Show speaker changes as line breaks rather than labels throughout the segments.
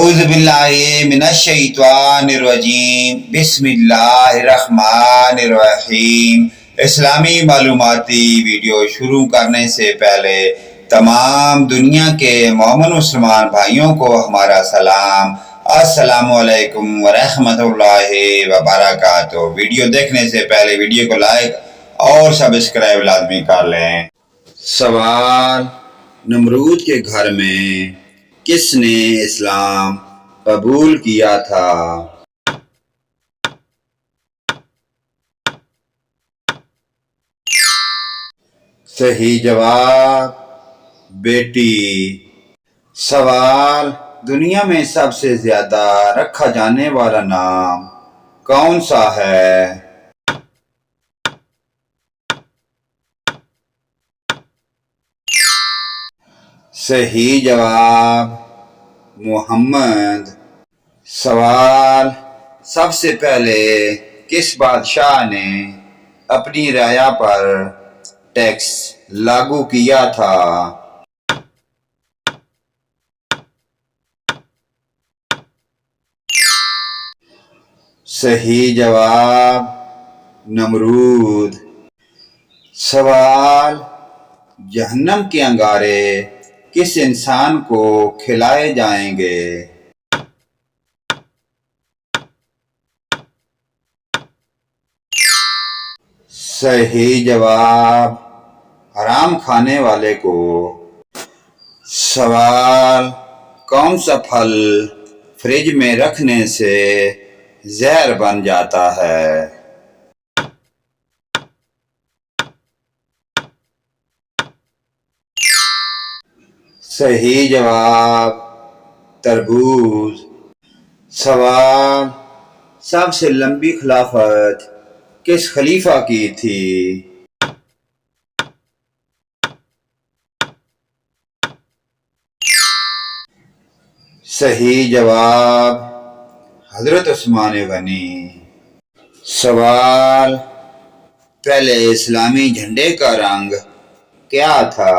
اعوذ باللہ من الشیطان الرجیم بسم اللہ الرحمن الرحیم۔ اسلامی معلوماتی ویڈیو شروع کرنے سے پہلے تمام دنیا کے مومن مسلمان بھائیوں کو ہمارا سلام، السلام علیکم ورحمۃ اللہ وبرکاتہ۔ ویڈیو دیکھنے سے پہلے ویڈیو کو لائک اور سبسکرائب لازمی کر لیں۔ سوال: نمرود کے گھر میں کس نے اسلام قبول کیا تھا؟ صحیح جواب بیٹی۔ سوال: دنیا میں سب سے زیادہ رکھا جانے والا نام کون سا ہے؟ صحیح جواب محمد۔ سوال: سب سے پہلے کس بادشاہ نے اپنی رعایا پر ٹیکس لاگو کیا تھا؟ صحیح جواب نمرود۔ سوال: جہنم کے انگارے کس انسان کو کھلائے جائیں گے؟ صحیح جواب حرام کھانے والے کو۔ سوال: کون سا پھل فریج میں رکھنے سے زہر بن جاتا ہے؟ صحیح جواب تربوز۔ سوال: سب سے لمبی خلافت کس خلیفہ کی تھی؟ صحیح جواب حضرت عثمان غنی۔ سوال: پہلے اسلامی جھنڈے کا رنگ کیا تھا؟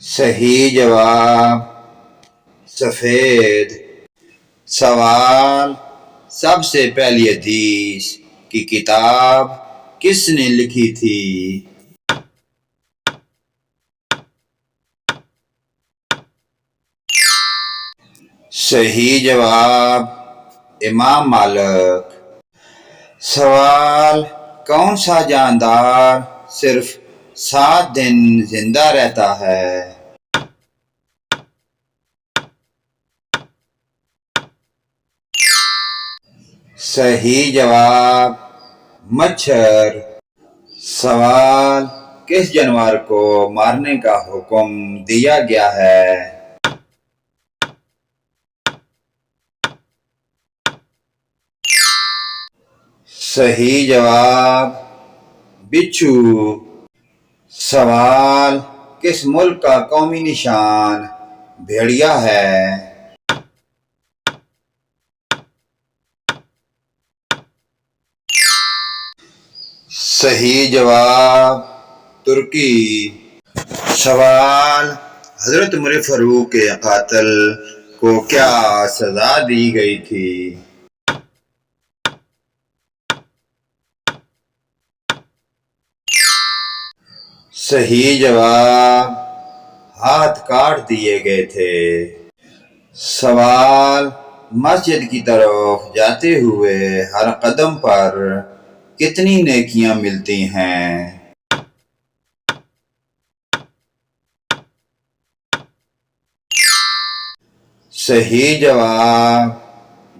صحیح جواب سفید۔ سوال: سب سے پہلی حدیث کی کتاب کس نے لکھی تھی؟ صحیح جواب امام مالک۔ سوال: کون سا جاندار صرف 7 دن زندہ رہتا ہے؟ صحیح جواب مچھر۔ سوال: کس جانور کو مارنے کا حکم دیا گیا ہے؟ صحیح جواب بچھو۔ سوال: کس ملک کا قومی نشان بھیڑیا ہے؟ صحیح جواب ترکی۔ سوال: حضرت عمر فاروق کے قاتل کو کیا سزا دی گئی تھی؟ صحیح جواب ہاتھ کاٹ دیے گئے تھے۔ سوال: مسجد کی طرف جاتے ہوئے ہر قدم پر کتنی نیکیاں ملتی ہیں؟ صحیح جواب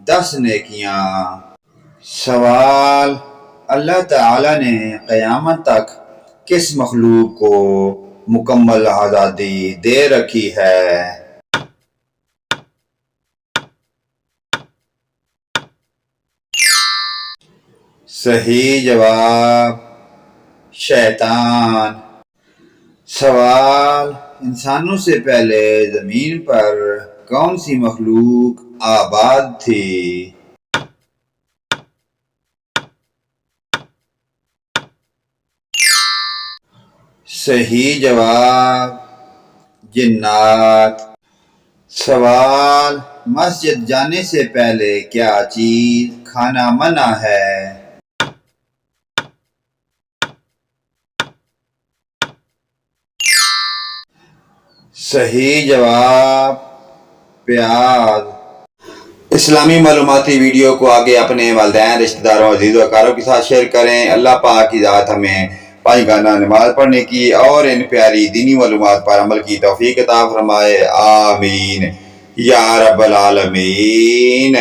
10 نیکیاں۔ سوال: اللہ تعالی نے قیامت تک کس مخلوق کو مکمل آزادی دے رکھی ہے؟ صحیح جواب شیطان۔ سوال: انسانوں سے پہلے زمین پر کون سی مخلوق آباد تھی؟ صحیح جواب جنات۔ سوال، مسجد جانے سے پہلے کیا چیز کھانا منع ہے؟ صحیح جواب پیاز۔ اسلامی معلوماتی ویڈیو کو آگے اپنے والدین، رشتہ داروں، عزیز و اقارب کے ساتھ شیئر کریں۔ اللہ پاک کی ذات ہمیں پانچ نماز پڑھنے کی اور ان پیاری دینی معلومات پر عمل کی توفیق عطا فرمائے، آمین یا رب العالمین۔